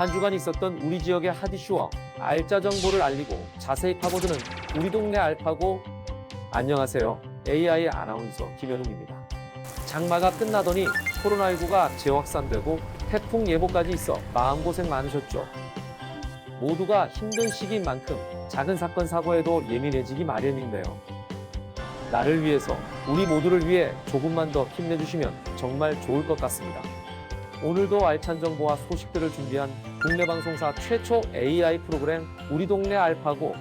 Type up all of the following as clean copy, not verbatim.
한 주간 있었던 우리 지역의 핫 이슈와 알짜 정보를 알리고 자세히 파고드는 우리 동네 알파고. 안녕하세요. AI 아나운서 김현웅입니다. 장마가 끝나더니 코로나19가 재확산되고 태풍 예보까지 있어 마음고생 많으셨죠? 모두가 힘든 시기인 만큼 작은 사건 사고에도 예민해지기 마련인데요. 나를 위해서, 우리 모두를 위해 조금만 더 힘내주시면 정말 좋을 것 같습니다. 오늘도 알찬 정보와 소식들을 준비한 국내 방송사 최초 AI 프로그램 우리 동네 알파고.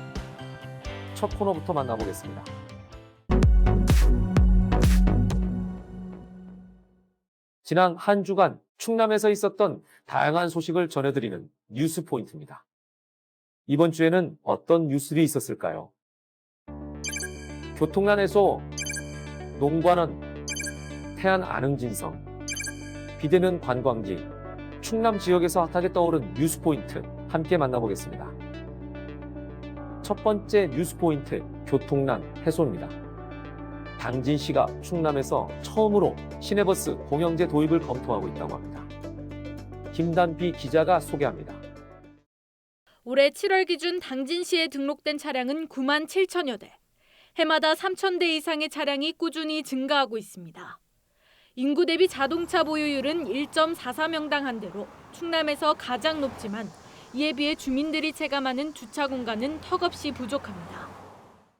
첫 코너부터 만나보겠습니다. 지난 한 주간 충남에서 있었던 다양한 소식을 전해드리는 뉴스 포인트입니다. 이번 주에는 어떤 뉴스들이 있었을까요? 교통난에서 농관원, 태안 안흥진성, 비대면 관광지, 충남 지역에서 핫하게 떠오른 뉴스 포인트 함께 만나보겠습니다. 첫 번째 뉴스 포인트, 교통난 해소입니다. 당진시가 충남에서 처음으로 시내버스 공영제 도입을 검토하고 있다고 합니다. 김단비 기자가 소개합니다. 올해 7월 기준 당진시에 등록된 차량은 9만 7천여 대. 해마다 3,000대 이상의 차량이 꾸준히 증가하고 있습니다. 인구 대비 자동차 보유율은 1.44명당 한 대로 충남에서 가장 높지만 이에 비해 주민들이 체감하는 주차 공간은 턱없이 부족합니다.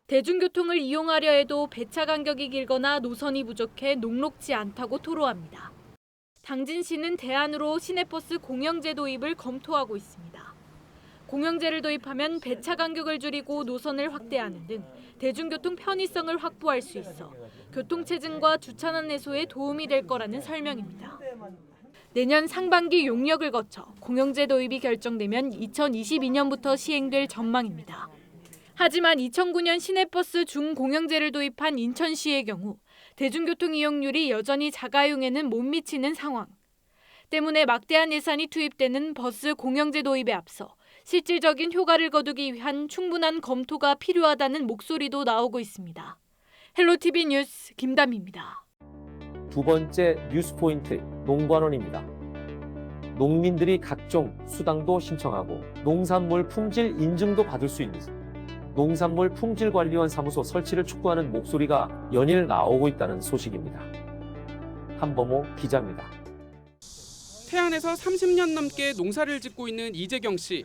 대중교통을 이용하려 해도 배차 간격이 길거나 노선이 부족해 녹록지 않다고 토로합니다. 당진시는 대안으로 시내버스 공영제 도입을 검토하고 있습니다. 공영제를 도입하면 배차 간격을 줄이고 노선을 확대하는 등 대중교통 편의성을 확보할 수 있어 교통체증과 주차난 해소에 도움이 될 거라는 설명입니다. 내년 상반기 용역을 거쳐 공영제 도입이 결정되면 2022년부터 시행될 전망입니다. 하지만 2009년 시내버스 중공영제를 도입한 인천시의 경우 대중교통 이용률이 여전히 자가용에는 못 미치는 상황. 때문에 막대한 예산이 투입되는 버스 공영제 도입에 앞서 실질적인 효과를 거두기 위한 충분한 검토가 필요하다는 목소리도 나오고 있습니다. 헬로티비 뉴스 김담희입니다. 두 번째 뉴스 포인트, 농관원입니다. 농민들이 각종 수당도 신청하고 농산물 품질 인증도 받을 수 있는 농산물 품질관리원 사무소 설치를 촉구하는 목소리가 연일 나오고 있다는 소식입니다. 한범호 기자입니다. 태안에서 30년 넘게 농사를 짓고 있는 이재경 씨.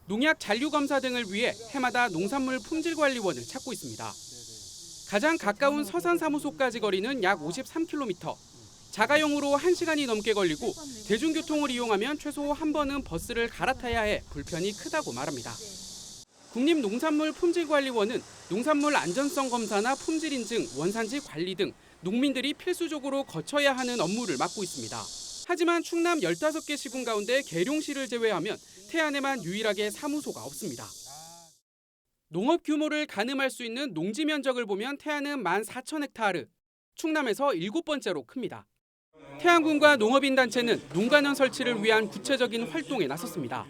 농약 잔류 검사 등을 위해 해마다 농산물 품질관리원을 찾고 있습니다. 가장 가까운 서산 사무소까지 거리는 약 53km. 자가용으로 1시간이 넘게 걸리고 대중교통을 이용하면 최소 한 번은 버스를 갈아타야 해 불편이 크다고 말합니다. 국립농산물품질관리원은 농산물 안전성 검사나 품질 인증, 원산지 관리 등 농민들이 필수적으로 거쳐야 하는 업무를 맡고 있습니다. 하지만 충남 15개 시군 가운데 계룡시를 제외하면 태안에만 유일하게 사무소가 없습니다. 농업 규모를 가늠할 수 있는 농지 면적을 보면 태안은 14,000헥타르, 충남에서 7번째로 큽니다. 태안군과 농업인단체는 농관원 설치를 위한 구체적인 활동에 나섰습니다.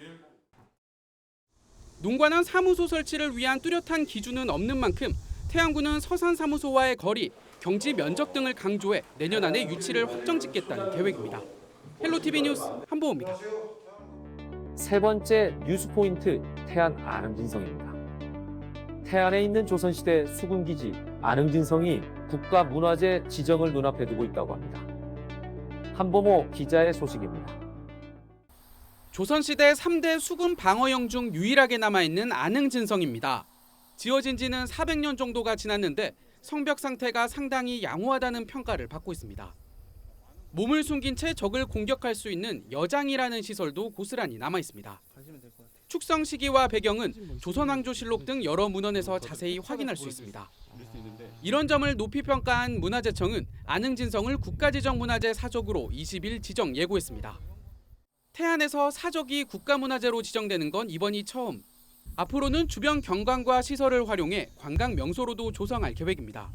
농관원 사무소 설치를 위한 뚜렷한 기준은 없는 만큼 태안군은 서산 사무소와의 거리, 경지 면적 등을 강조해 내년 안에 유치를 확정짓겠다는 계획입니다. 헬로티비 뉴스 한보호입니다. 세 번째 뉴스 포인트, 태안 안흥진성입니다. 태안에 있는 조선시대 수군기지 안흥진성이 국가문화재 지정을 눈앞에 두고 있다고 합니다. 한범호 기자의 소식입니다. 조선시대 3대 수군 방어영 중 유일하게 남아있는 안흥진성입니다. 지어진 지는 400년 정도가 지났는데 성벽 상태가 상당히 양호하다는 평가를 받고 있습니다. 몸을 숨긴 채 적을 공격할 수 있는 여장이라는 시설도 고스란히 남아있습니다. 축성 시기와 배경은 조선왕조실록 등 여러 문헌에서 자세히 확인할 수 있습니다. 이런 점을 높이 평가한 문화재청은 안흥진성을 국가지정문화재 사적으로 20일 지정 예고했습니다. 태안에서 사적이 국가문화재로 지정되는 건 이번이 처음. 앞으로는 주변 경관과 시설을 활용해 관광 명소로도 조성할 계획입니다.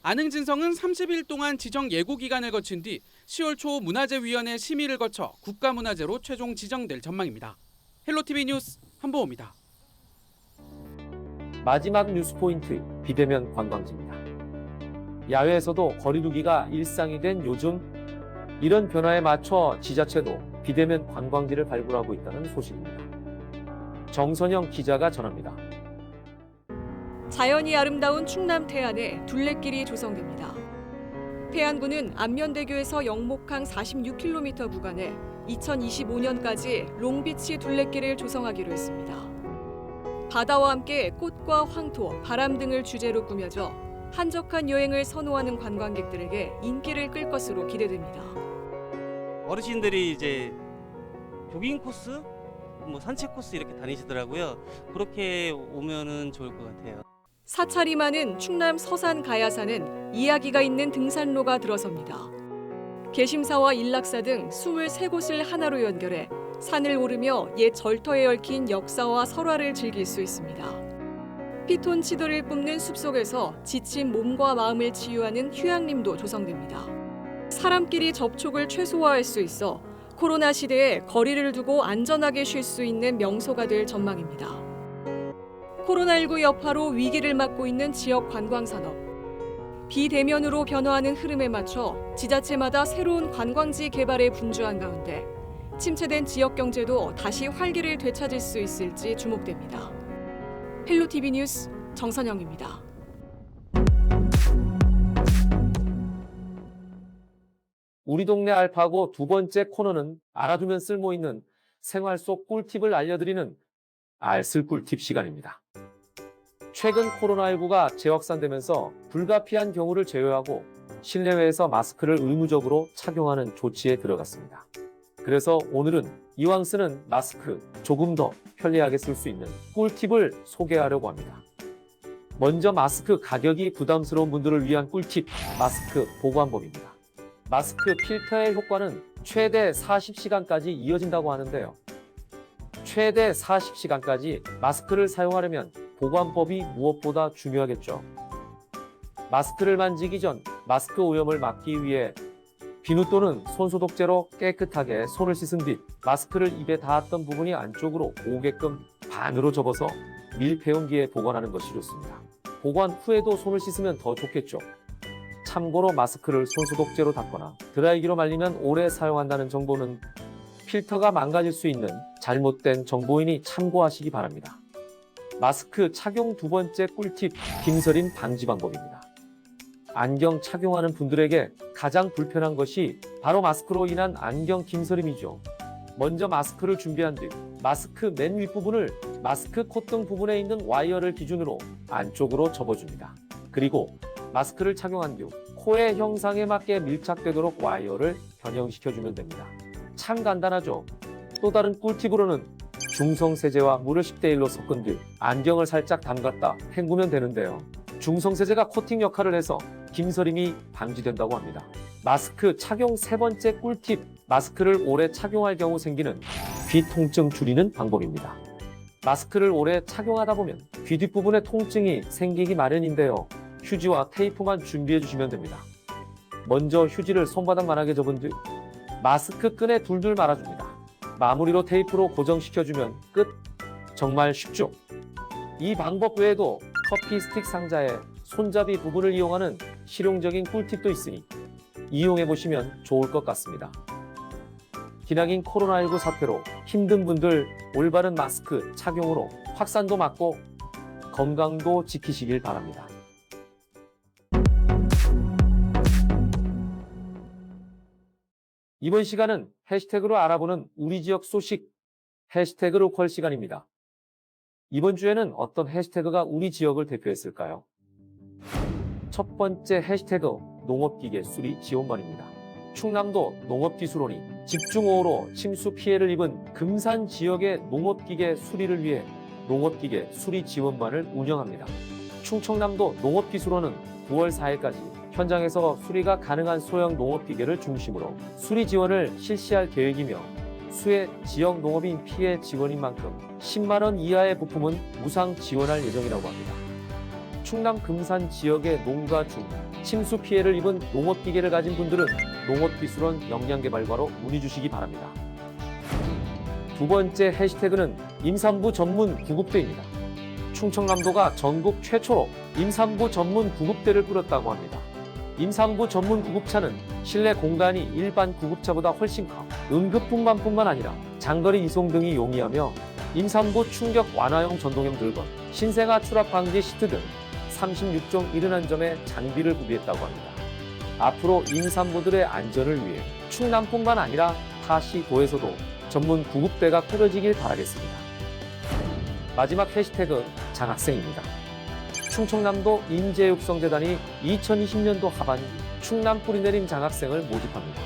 안흥진성은 30일 동안 지정 예고 기간을 거친 뒤 10월 초 문화재위원회 심의를 거쳐 국가문화재로 최종 지정될 전망입니다. 헬로티비 뉴스 한보호입니다. 마지막 뉴스 포인트, 비대면 관광지입니다. 야외에서도 거리 두기가 일상이 된 요즘 이런 변화에 맞춰 지자체도 비대면 관광지를 발굴하고 있다는 소식입니다. 정선영 기자가 전합니다. 자연이 아름다운 충남 태안에 둘레길이 조성됩니다. 태안군은 안면대교에서 영목항 46km 구간에 2025년까지 롱비치 둘레길을 조성하기로 했습니다. 바다와 함께 꽃과 황토, 바람 등을 주제로 꾸며져 한적한 여행을 선호하는 관광객들에게 인기를 끌 것으로 기대됩니다. 어르신들이 이제 조깅 코스, 산책 코스 이렇게 다니시더라고요. 그렇게 오면은 좋을 것 같아요. 사찰이 많은 충남 서산 가야산은 이야기가 있는 등산로가 들어섭니다. 개심사와 일락사 등 23곳을 하나로 연결해 산을 오르며 옛 절터에 얽힌 역사와 설화를 즐길 수 있습니다. 피톤 치도를 뿜는 숲속에서 지친 몸과 마음을 치유하는 휴양림도 조성됩니다. 사람끼리 접촉을 최소화할 수 있어 코로나 시대에 거리를 두고 안전하게 쉴 수 있는 명소가 될 전망입니다. 코로나19 여파로 위기를 맞고 있는 지역 관광산업. 비대면으로 변화하는 흐름에 맞춰 지자체마다 새로운 관광지 개발에 분주한 가운데 침체된 지역 경제도 다시 활기를 되찾을 수 있을지 주목됩니다. 헬로티비 뉴스 정선영입니다. 우리 동네 알파고 두 번째 코너는 알아두면 쓸모있는 생활 속 꿀팁을 알려드리는 알쓸 꿀팁 시간입니다. 최근 코로나19가 재확산되면서 불가피한 경우를 제외하고 실내외에서 마스크를 의무적으로 착용하는 조치에 들어갔습니다. 그래서 오늘은 이왕 쓰는 마스크 조금 더 편리하게 쓸 수 있는 꿀팁을 소개하려고 합니다. 먼저 마스크 가격이 부담스러운 분들을 위한 꿀팁, 마스크 보관법입니다. 마스크 필터의 효과는 최대 40시간까지 이어진다고 하는데요. 최대 40시간까지 마스크를 사용하려면 보관법이 무엇보다 중요하겠죠. 마스크를 만지기 전 마스크 오염을 막기 위해 비누 또는 손소독제로 깨끗하게 손을 씻은 뒤 마스크를 입에 닿았던 부분이 안쪽으로 오게끔 반으로 접어서 밀폐용기에 보관하는 것이 좋습니다. 보관 후에도 손을 씻으면 더 좋겠죠. 참고로 마스크를 손소독제로 닦거나 드라이기로 말리면 오래 사용한다는 정보는 필터가 망가질 수 있는 잘못된 정보이니 참고하시기 바랍니다. 마스크 착용 두 번째 꿀팁, 김서림 방지 방법입니다. 안경 착용하는 분들에게 가장 불편한 것이 바로 마스크로 인한 안경 김서림이죠. 먼저 마스크를 준비한 뒤 마스크 맨 윗부분을 마스크 콧등 부분에 있는 와이어를 기준으로 안쪽으로 접어줍니다. 그리고 마스크를 착용한 뒤 코의 형상에 맞게 밀착되도록 와이어를 변형시켜주면 됩니다. 참 간단하죠? 또 다른 꿀팁으로는 중성세제와 물을 10대1로 섞은 뒤 안경을 살짝 담갔다 헹구면 되는데요. 중성세제가 코팅 역할을 해서 김서림이 방지된다고 합니다. 마스크 착용 세 번째 꿀팁, 마스크를 오래 착용할 경우 생기는 귀 통증 줄이는 방법입니다. 마스크를 오래 착용하다 보면 귀 뒷부분에 통증이 생기기 마련인데요. 휴지와 테이프만 준비해 주시면 됩니다. 먼저 휴지를 손바닥만하게 접은 뒤 마스크 끈에 둘둘 말아줍니다. 마무리로 테이프로 고정시켜주면 끝! 정말 쉽죠? 이 방법 외에도 커피 스틱 상자에 손잡이 부분을 이용하는 실용적인 꿀팁도 있으니 이용해보시면 좋을 것 같습니다. 기나긴 코로나19 사태로 힘든 분들 올바른 마스크 착용으로 확산도 막고 건강도 지키시길 바랍니다. 이번 시간은 해시태그로 알아보는 우리 지역 소식, 해시태그 로컬 시간입니다. 이번 주에는 어떤 해시태그가 우리 지역을 대표했을까요? 첫 번째 해시태그, 농업기계 수리 지원반입니다. 충남도 농업기술원이 집중호우로 침수 피해를 입은 금산 지역의 농업기계 수리를 위해 농업기계 수리 지원반을 운영합니다. 충청남도 농업기술원은 9월 4일까지 현장에서 수리가 가능한 소형 농업기계를 중심으로 수리 지원을 실시할 계획이며 수해 지역 농업인 피해 지원인 만큼 10만 원 이하의 부품은 무상 지원할 예정이라고 합니다. 충남 금산 지역의 농가 중 침수 피해를 입은 농업기계를 가진 분들은 농업기술원 역량개발과로 문의 주시기 바랍니다. 두 번째 해시태그는 임산부 전문 구급대입니다. 충청남도가 전국 최초로 임산부 전문 구급대를 꾸렸다고 합니다. 임산부 전문 구급차는 실내 공간이 일반 구급차보다 훨씬 커 응급분만뿐만 아니라 장거리 이송 등이 용이하며 임산부 충격 완화용 전동형 들건, 신생아 추락 방지 시트 등 36종 71점의 장비를 구비했다고 합니다. 앞으로 임산부들의 안전을 위해 충남뿐만 아니라 타시도에서도 전문 구급대가 꾸려지길 바라겠습니다. 마지막 해시태그 장학생입니다. 충청남도 인재육성재단이 2020년도 하반기 충남 뿌리내림 장학생을 모집합니다.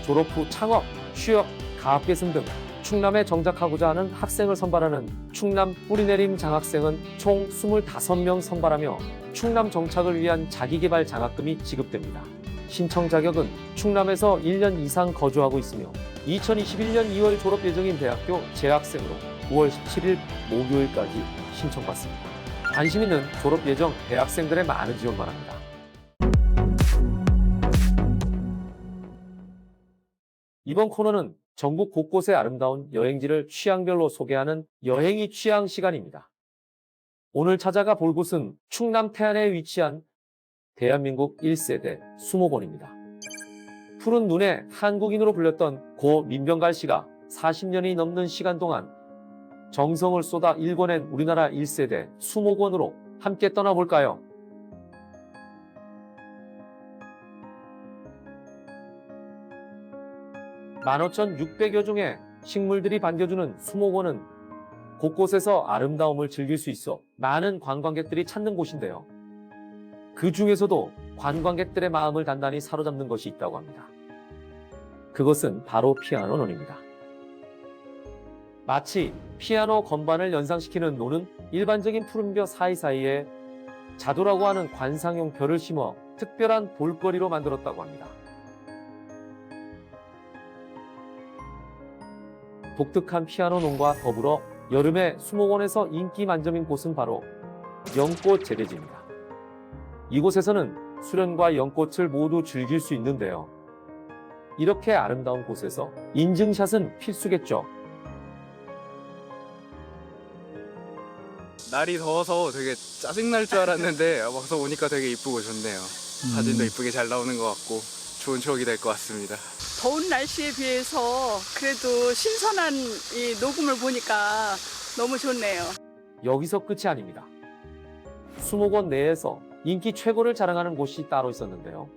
졸업 후 창업, 취업, 가업 개선 등 충남에 정착하고자 하는 학생을 선발하는 충남 뿌리내림 장학생은 총 25명 선발하며 충남 정착을 위한 자기개발 장학금이 지급됩니다. 신청 자격은 충남에서 1년 이상 거주하고 있으며 2021년 2월 졸업 예정인 대학교 재학생으로 9월 17일 목요일까지 신청받습니다. 관심 있는 졸업 예정 대학생들의 많은 지원 바랍니다. 이번 코너는 전국 곳곳의 아름다운 여행지를 취향별로 소개하는 여행이 취향 시간입니다. 오늘 찾아가 볼 곳은 충남 태안에 위치한 대한민국 1세대 수목원입니다. 푸른 눈의 한국인으로 불렸던 고 민병갈 씨가 40년이 넘는 시간 동안 정성을 쏟아 일궈낸 우리나라 1세대 수목원으로 함께 떠나볼까요? (15,600여) 종의 식물들이 반겨주는 수목원은 곳곳에서 아름다움을 즐길 수 있어 많은 관광객들이 찾는 곳인데요. 그 중에서도 관광객들의 마음을 단단히 사로잡는 것이 있다고 합니다. 그것은 바로 피아노 논입니다. 마치 피아노 건반을 연상시키는 논은 일반적인 푸른벼 사이사이에 자도라고 하는 관상용 벼를 심어 특별한 볼거리로 만들었다고 합니다. 독특한 피아노 논과 더불어 여름에 수목원에서 인기 만점인 곳은 바로 연꽃 재배지입니다. 이곳에서는 수련과 연꽃을 모두 즐길 수 있는데요. 이렇게 아름다운 곳에서 인증샷은 필수겠죠. 날이 더워서 되게 짜증날 줄 알았는데 와서 오니까 되게 이쁘고 좋네요. 사진도 이쁘게 잘 나오는 것 같고 좋은 추억이 될 것 같습니다. 더운 날씨에 비해서 그래도 신선한 이 녹음을 보니까 너무 좋네요. 여기서 끝이 아닙니다. 수목원 내에서 인기 최고를 자랑하는 곳이 따로 있었는데요.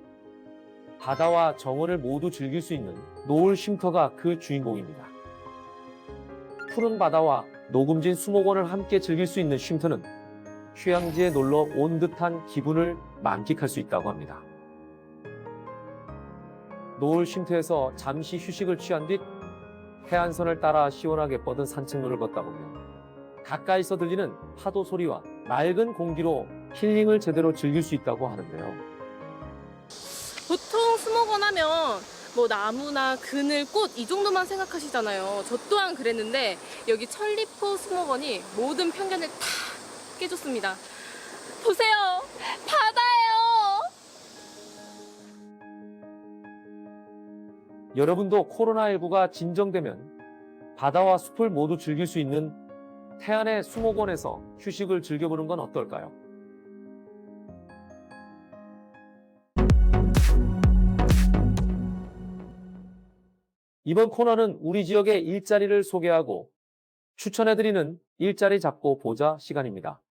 바다와 정원을 모두 즐길 수 있는 노을 쉼터가 그 주인공입니다. 푸른 바다와 녹음진 수목원을 함께 즐길 수 있는 쉼터는 휴양지에 놀러 온 듯한 기분을 만끽할 수 있다고 합니다. 노을 쉼터에서 잠시 휴식을 취한 뒤 해안선을 따라 시원하게 뻗은 산책로를 걷다 보면 가까이서 들리는 파도 소리와 맑은 공기로 힐링을 제대로 즐길 수 있다고 하는데요. 보통 수목원 하면 뭐 나무나 그늘, 꽃 이 정도만 생각하시잖아요. 저 또한 그랬는데 여기 천리포 수목원이 모든 편견을 다 깨줬습니다. 보세요! 바다예요! 여러분도 코로나19가 진정되면 바다와 숲을 모두 즐길 수 있는 태안의 수목원에서 휴식을 즐겨보는 건 어떨까요? 이번 코너는 우리 지역의 일자리를 소개하고 추천해드리는 일자리 잡고 보자 시간입니다.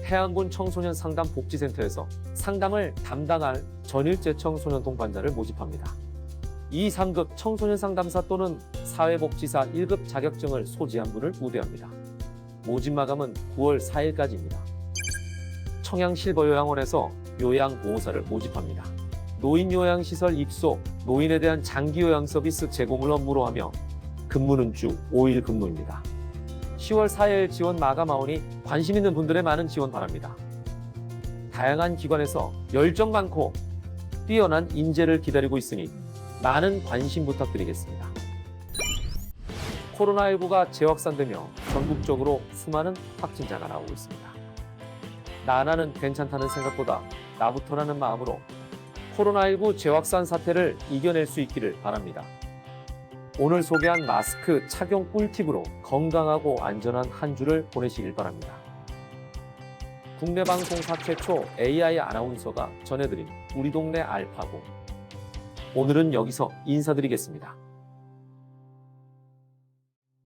태안군 청소년 상담 복지센터에서 상담을 담당할 전일제 청소년 동반자를 모집합니다. 2, 3급 청소년 상담사 또는 사회복지사 1급 자격증을 소지한 분을 우대합니다. 모집 마감은 9월 4일까지입니다. 청양실버요양원에서 요양보호사를 모집합니다. 노인요양시설 입소, 노인에 대한 장기요양 서비스 제공을 업무로 하며 근무는 주 5일 근무입니다. 10월 4일 지원 마감하오니 관심 있는 분들의 많은 지원 바랍니다. 다양한 기관에서 열정 많고 뛰어난 인재를 기다리고 있으니 많은 관심 부탁드리겠습니다. 코로나19가 재확산되며 전국적으로 수많은 확진자가 나오고 있습니다. 나는 괜찮다는 생각보다 나부터라는 마음으로 코로나19 재확산 사태를 이겨낼 수 있기를 바랍니다. 오늘 소개한 마스크 착용 꿀팁으로 건강하고 안전한 한 주를 보내시길 바랍니다. 국내 방송사 최초 AI 아나운서가 전해드린 우리 동네 알파고. 오늘은 여기서 인사드리겠습니다.